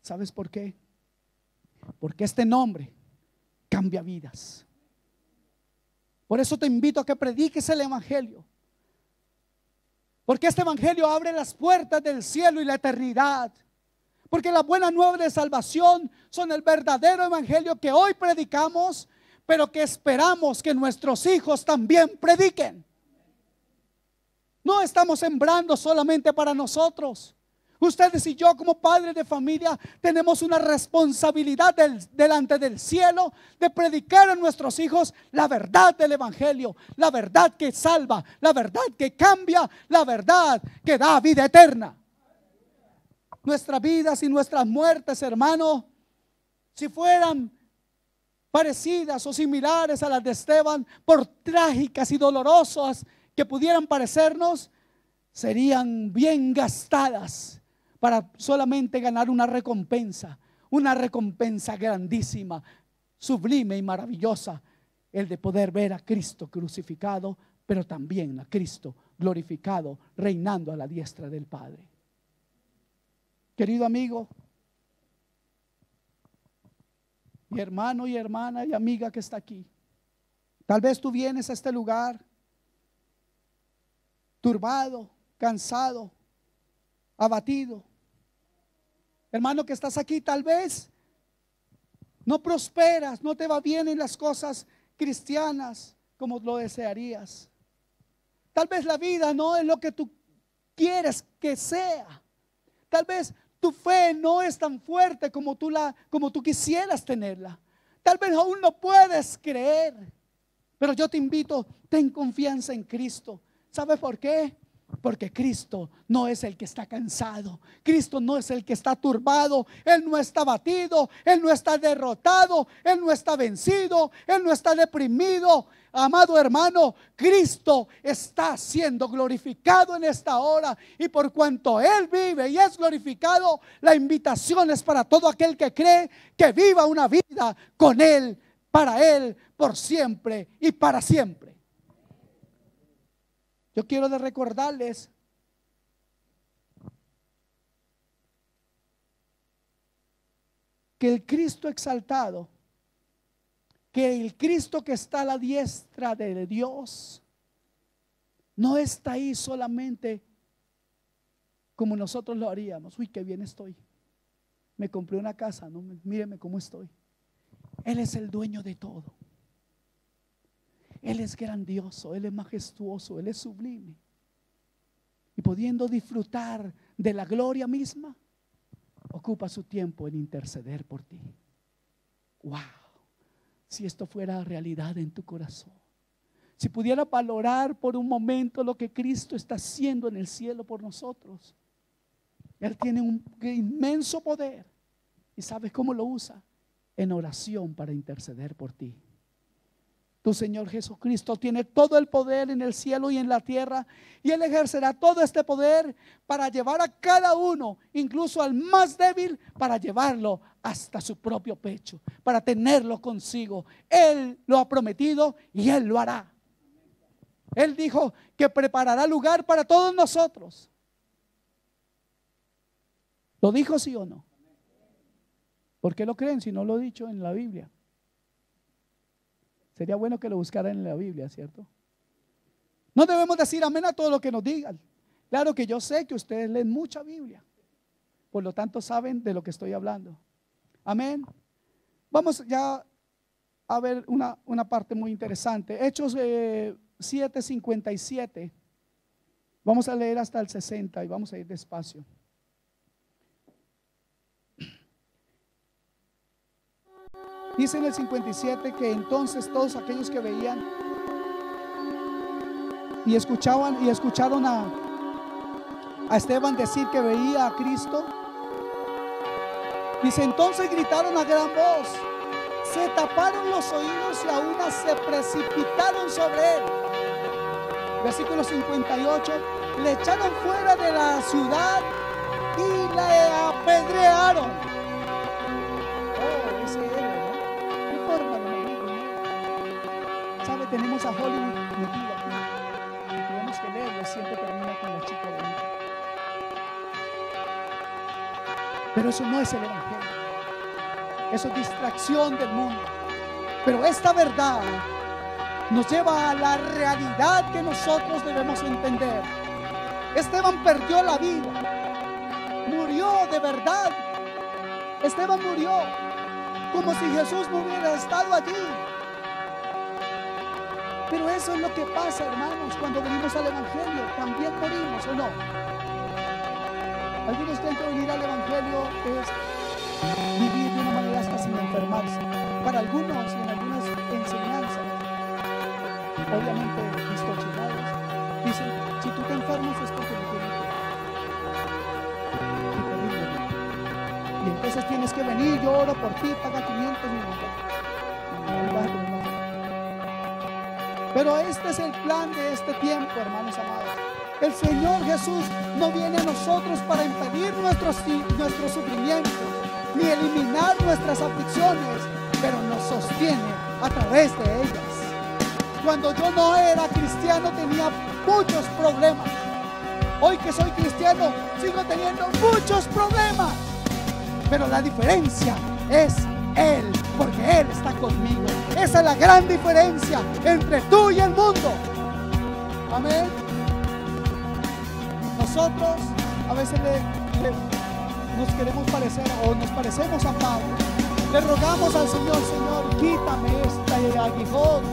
¿Sabes por qué? Porque este nombre cambia vidas. Por eso te invito a que prediques el evangelio. Porque este evangelio abre las puertas del cielo y la eternidad. Porque las buenas nuevas de salvación son el verdadero evangelio que hoy predicamos, pero que esperamos que nuestros hijos también prediquen. No estamos sembrando solamente para nosotros. Ustedes y yo como padres de familia tenemos una responsabilidad delante del cielo de predicar a nuestros hijos la verdad del evangelio, la verdad que salva, la verdad que cambia, la verdad que da vida eterna. Nuestras vidas y nuestras muertes, hermano, si fueran parecidas o similares a las de Esteban, por trágicas y dolorosas que pudieran parecernos, serían bien gastadas para solamente ganar una recompensa grandísima, sublime y maravillosa, el de poder ver a Cristo crucificado, pero también a Cristo glorificado, reinando a la diestra del Padre. Querido amigo, mi hermano y hermana y amiga que está aquí, tal vez tú vienes a este lugar turbado, cansado, abatido. Hermano que estás aquí, tal vez no prosperas, no te va bien en las cosas cristianas como lo desearías. Tal vez la vida no es lo que tú quieres que sea. Tal vez tu fe no es tan fuerte como tú quisieras tenerla. Tal vez aún no puedes creer. Pero yo te invito, ten confianza en Cristo. ¿Sabes por qué? Porque Cristo no es el que está cansado. Cristo no es el que está turbado. Él no está abatido. Él no está derrotado. Él no está vencido. Él no está deprimido. Amado hermano, Cristo está siendo glorificado en esta hora. Y por cuanto Él vive y es glorificado, la invitación es para todo aquel que cree que viva una vida con Él, para Él, por siempre y para siempre. Yo quiero recordarles que el Cristo exaltado, que el Cristo que está a la diestra de Dios, no está ahí solamente como nosotros lo haríamos. Uy, qué bien estoy. Me compré una casa, no, míreme cómo estoy. Él es el dueño de todo. Él es grandioso, Él es majestuoso, Él es sublime. Y pudiendo disfrutar de la gloria misma, ocupa su tiempo en interceder por ti. Wow, si esto fuera realidad en tu corazón, si pudiera valorar por un momento lo que Cristo está haciendo en el cielo por nosotros. Él tiene un inmenso poder. ¿Y sabes cómo lo usa? En oración para interceder por ti. Tu Señor Jesucristo tiene todo el poder en el cielo y en la tierra, y Él ejercerá todo este poder para llevar a cada uno, incluso al más débil, para llevarlo hasta su propio pecho, para tenerlo consigo. Él lo ha prometido y Él lo hará. Él dijo que preparará lugar para todos nosotros. ¿Lo dijo sí o no? ¿Por qué lo creen si no lo he dicho en la Biblia? Sería bueno que lo buscaran en la Biblia, ¿cierto? No debemos decir amén a todo lo que nos digan. Claro que yo sé que ustedes leen mucha Biblia, por lo tanto saben de lo que estoy hablando. Amén. Vamos ya a ver una parte muy interesante. Hechos 7:57. Vamos a leer hasta el 60 y vamos a ir despacio. Dice en el 57 que entonces todos aquellos que veían y escucharon a Esteban decir que veía a Cristo, dice, entonces gritaron a gran voz, se taparon los oídos y a una se precipitaron sobre él. Versículo 58, le echaron fuera de la ciudad y le apedrearon. Tenemos a Hollywood metido aquí. Tenemos que leerlo, siempre termina con la chica bonita. Pero eso no es el evangelio. Eso es distracción del mundo. Pero esta verdad nos lleva a la realidad que nosotros debemos entender. Esteban perdió la vida. Murió de verdad. Esteban murió como si Jesús no hubiera estado allí. Pero eso es lo que pasa, hermanos, cuando venimos al evangelio. También morimos, ¿o no? Algunos creen que venir al evangelio es vivir de una manera hasta sin enfermarse. Para algunos, en algunas enseñanzas, obviamente distorsionadas, dicen, si tú te enfermas es porque no tienes fe. Y entonces tienes que venir, yo oro por ti, paga 500 Pero este es el plan de este tiempo, hermanos amados. El Señor Jesús no viene a nosotros para impedir nuestros sufrimientos, ni eliminar nuestras aflicciones, pero nos sostiene a través de ellas. Cuando yo no era cristiano tenía muchos problemas. Hoy que soy cristiano sigo teniendo muchos problemas, pero la diferencia es Él, porque Él está conmigo. Esa es la gran diferencia entre tú y el mundo. Amén. Nosotros a veces nos queremos parecer o nos parecemos a Pablo. Le rogamos al Señor: Señor, quítame este aguijón.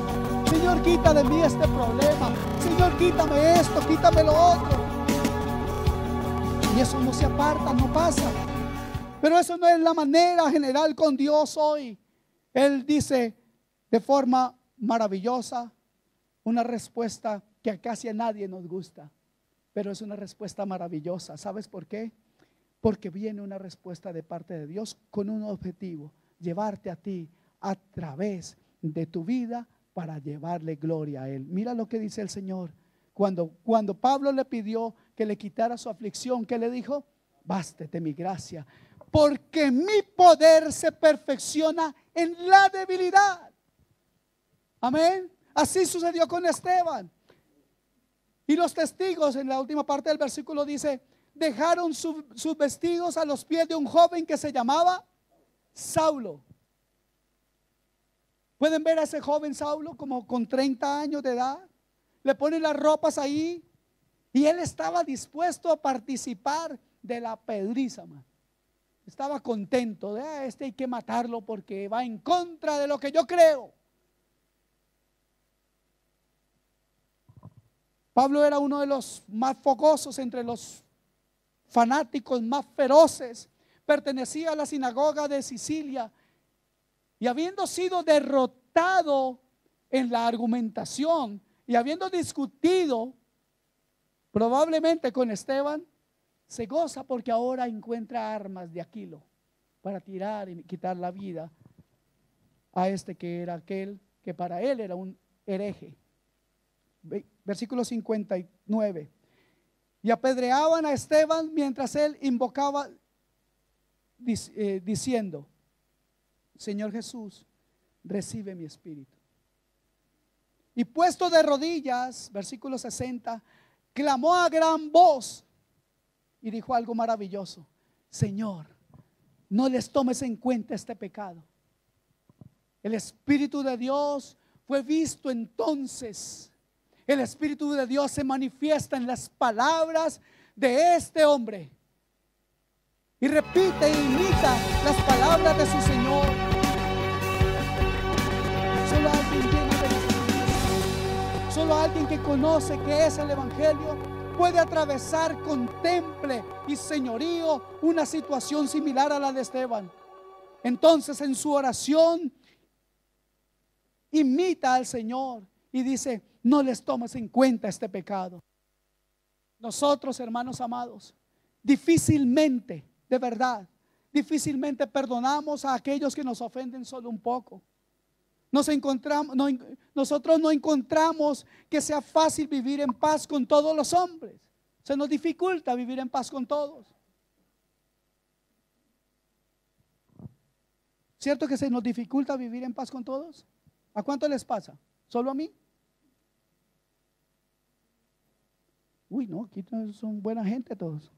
Señor, quita de mí este problema. Señor, quítame esto, quítame lo otro. Y eso no se aparta, no pasa. Pero eso no es la manera general con Dios hoy. Él dice de forma maravillosa una respuesta que a casi a nadie nos gusta, pero es una respuesta maravillosa. ¿Sabes por qué? Porque viene una respuesta de parte de Dios con un objetivo: llevarte a ti a través de tu vida para llevarle gloria a Él. Mira lo que dice el Señor. Cuando Pablo le pidió que le quitara su aflicción, ¿qué le dijo? Bástete mi gracia, porque mi poder se perfecciona en la debilidad. Amén. Así sucedió con Esteban. Y los testigos, en la última parte del versículo dice: dejaron sus vestidos a los pies de un joven que se llamaba Saulo. Pueden ver a ese joven Saulo como con 30 años de edad. Le ponen las ropas ahí y él estaba dispuesto a participar de la pedriza, man. Estaba contento de este hay que matarlo porque va en contra de lo que yo creo. Pablo era uno de los más fogosos entre los fanáticos más feroces. Pertenecía a la sinagoga de Sicilia y habiendo sido derrotado en la argumentación y habiendo discutido probablemente con Esteban, se goza porque ahora encuentra armas de Aquilo para tirar y quitar la vida a este que era aquel que para él era un hereje. Versículo 59. Y apedreaban a Esteban mientras él invocaba diciendo: Señor Jesús, recibe mi espíritu. Y puesto de rodillas, versículo 60, clamó a gran voz y dijo algo maravilloso: Señor, no les tomes en cuenta este pecado. El Espíritu de Dios fue visto entonces. El Espíritu de Dios se manifiesta en las palabras de este hombre y repite e imita las palabras de su Señor. Solo alguien lleno de Espíritu, solo alguien que conoce que es el Evangelio puede atravesar con temple y señorío una situación similar a la de Esteban. Entonces en su oración imita al Señor y dice: no les tomes en cuenta este pecado. Nosotros, hermanos amados, difícilmente, de verdad, difícilmente perdonamos a aquellos que nos ofenden solo un poco. Nosotros no encontramos que sea fácil vivir en paz con todos los hombres. Se nos dificulta vivir en paz con todos. ¿Cierto que se nos dificulta vivir en paz con todos? ¿A cuánto les pasa? ¿Solo a mí? Uy, no, aquí son buena gente todos.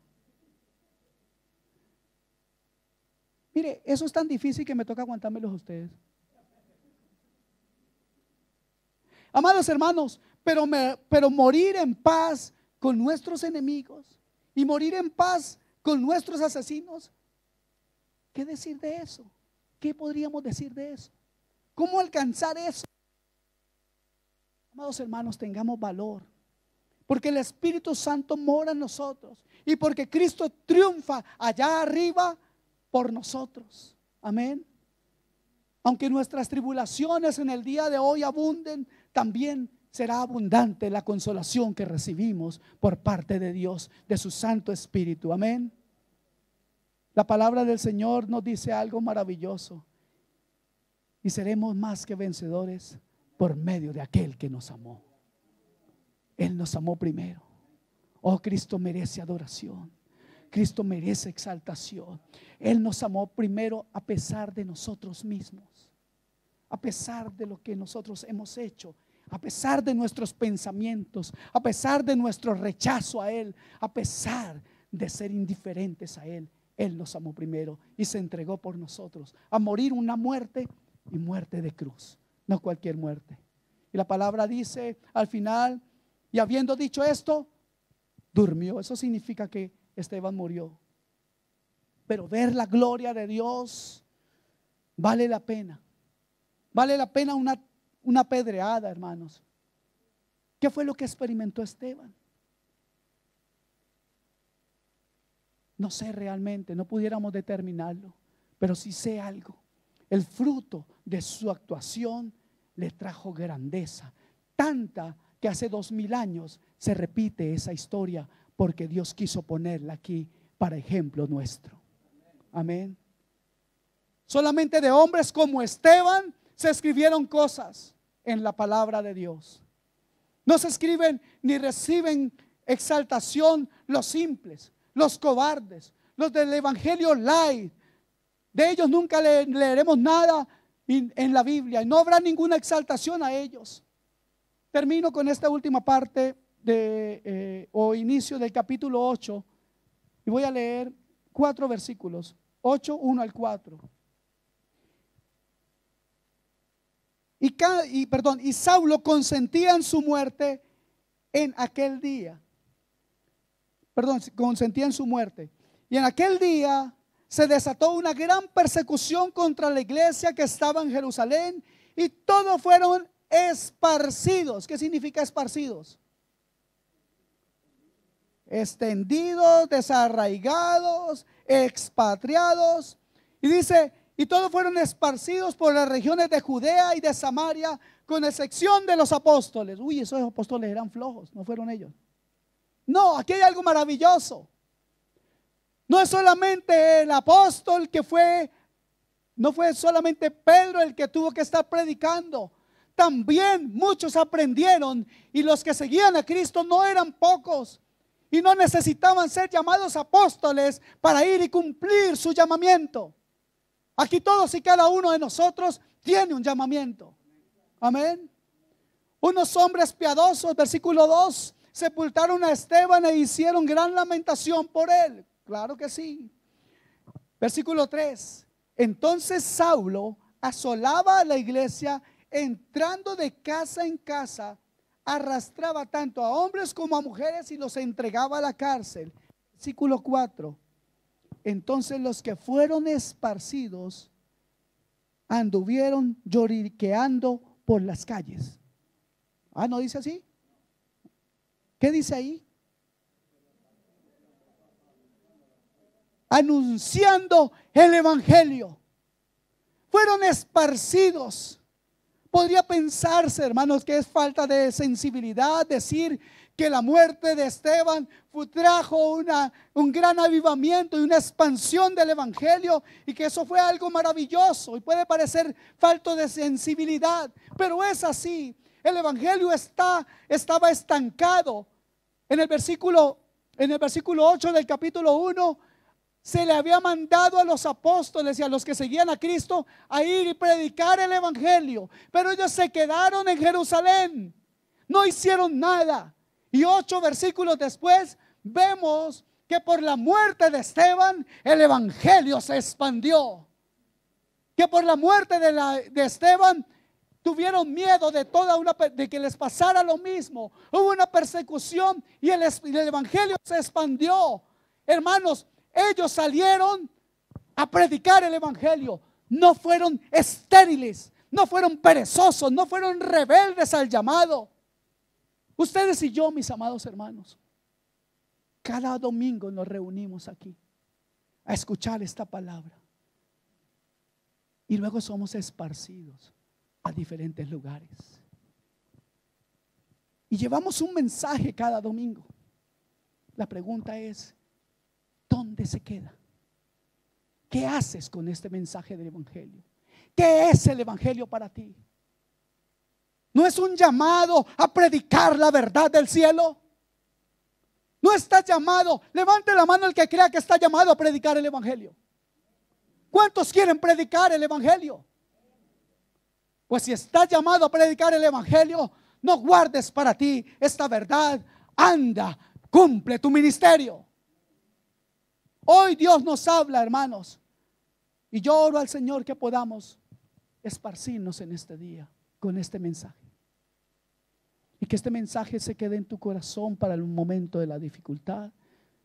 Mire, eso es tan difícil que me toca aguantármelos a ustedes. Amados hermanos, pero morir en paz con nuestros enemigos y morir en paz con nuestros asesinos, ¿qué decir de eso? ¿Qué podríamos decir de eso? ¿Cómo alcanzar eso? Amados hermanos, tengamos valor, porque el Espíritu Santo mora en nosotros y porque Cristo triunfa allá arriba por nosotros. Amén. Aunque nuestras tribulaciones en el día de hoy abunden, también será abundante la consolación que recibimos por parte de Dios, de su Santo Espíritu. Amén. La palabra del Señor nos dice algo maravilloso. Y seremos más que vencedores por medio de aquel que nos amó. Él nos amó primero. Oh, Cristo merece adoración. Cristo merece exaltación. Él nos amó primero a pesar de nosotros mismos, a pesar de lo que nosotros hemos hecho, a pesar de nuestros pensamientos, a pesar de nuestro rechazo a Él, a pesar de ser indiferentes a Él. Él nos amó primero y se entregó por nosotros a morir una muerte, y muerte de cruz, no cualquier muerte. Y la palabra dice al final, y habiendo dicho esto, durmió. Eso significa que Esteban murió. Pero ver la gloria de Dios vale la pena. Vale la pena una apedreada, hermanos. ¿Qué fue lo que experimentó Esteban? No sé realmente, no pudiéramos determinarlo, pero sí sé algo. El fruto de su actuación le trajo grandeza, tanta que hace 2000 años se repite esa historia, porque Dios quiso ponerla aquí para ejemplo nuestro. Amén. Solamente de hombres como Esteban se escribieron cosas en la palabra de Dios. No se escriben ni reciben exaltación los simples, los cobardes, los del evangelio light. De ellos nunca leeremos nada en la Biblia y no habrá ninguna exaltación a ellos. Termino con esta última parte o inicio del capítulo 8 y voy a leer 4 versículos, 8, 1 al 4. Y Saulo consentía en su muerte en aquel día. Consentía en su muerte. Y en aquel día se desató una gran persecución contra la iglesia que estaba en Jerusalén, y todos fueron esparcidos. ¿Qué significa esparcidos? Extendidos, desarraigados, expatriados. Y dice, y todos fueron esparcidos por las regiones de Judea y de Samaria, con excepción de los apóstoles. Uy, esos apóstoles eran flojos, no fueron ellos. No, aquí hay algo maravilloso. No es solamente el apóstol no fue solamente Pedro el que tuvo que estar predicando. También muchos aprendieron, y los que seguían a Cristo no eran pocos, y no necesitaban ser llamados apóstoles para ir y cumplir su llamamiento. Aquí todos y cada uno de nosotros tiene un llamamiento. Amén. Unos hombres piadosos, versículo 2, sepultaron a Esteban e hicieron gran lamentación por él. Claro que sí. Versículo 3. Entonces Saulo asolaba a la iglesia, entrando de casa en casa, arrastraba tanto a hombres como a mujeres y los entregaba a la cárcel. Versículo 4. Entonces los que fueron esparcidos anduvieron lloriqueando por las calles. ¿No dice así? ¿Qué dice ahí? Anunciando el evangelio. Fueron esparcidos. Podría pensarse, hermanos, que es falta de sensibilidad decir que la muerte de Esteban trajo un gran avivamiento y una expansión del evangelio, y que eso fue algo maravilloso, y puede parecer falta de sensibilidad, pero es así. El evangelio estaba estancado. En el versículo 8 del capítulo 1 se le había mandado a los apóstoles y a los que seguían a Cristo a ir y predicar el evangelio, pero ellos se quedaron en Jerusalén, no hicieron nada. Y 8 versículos después vemos que por la muerte de Esteban el evangelio se expandió, que por la muerte de Esteban tuvieron miedo de que les pasara lo mismo. Hubo una persecución y el evangelio se expandió. Hermanos, ellos salieron a predicar el evangelio. No fueron estériles, no fueron perezosos, no fueron rebeldes al llamado. Ustedes y yo, mis amados hermanos, cada domingo nos reunimos aquí a escuchar esta palabra, y luego somos esparcidos a diferentes lugares y llevamos un mensaje cada domingo. La pregunta es, ¿dónde se queda? ¿Qué haces con este mensaje del evangelio? ¿Qué es el evangelio para ti? ¿No es un llamado a predicar la verdad del cielo? ¿No estás llamado? Levante la mano el que crea que está llamado a predicar el evangelio. ¿Cuántos quieren predicar el evangelio? Pues si estás llamado a predicar el evangelio, no guardes para ti esta verdad. Anda, cumple tu ministerio. Hoy Dios nos habla, hermanos, y yo oro al Señor que podamos esparcirnos en este día con este mensaje, y que este mensaje se quede en tu corazón para el momento de la dificultad,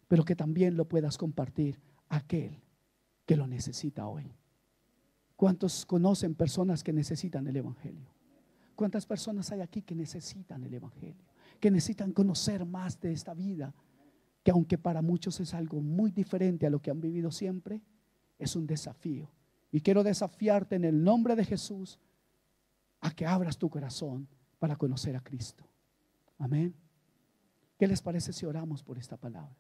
pero que también lo puedas compartir a aquel que lo necesita hoy. ¿Cuántos conocen personas que necesitan el evangelio? ¿Cuántas personas hay aquí que necesitan el evangelio? Que necesitan conocer más de esta vida, que aunque para muchos es algo muy diferente a lo que han vivido siempre, es un desafío. Y quiero desafiarte en el nombre de Jesús a que abras tu corazón para conocer a Cristo. Amén. ¿Qué les parece si oramos por esta palabra?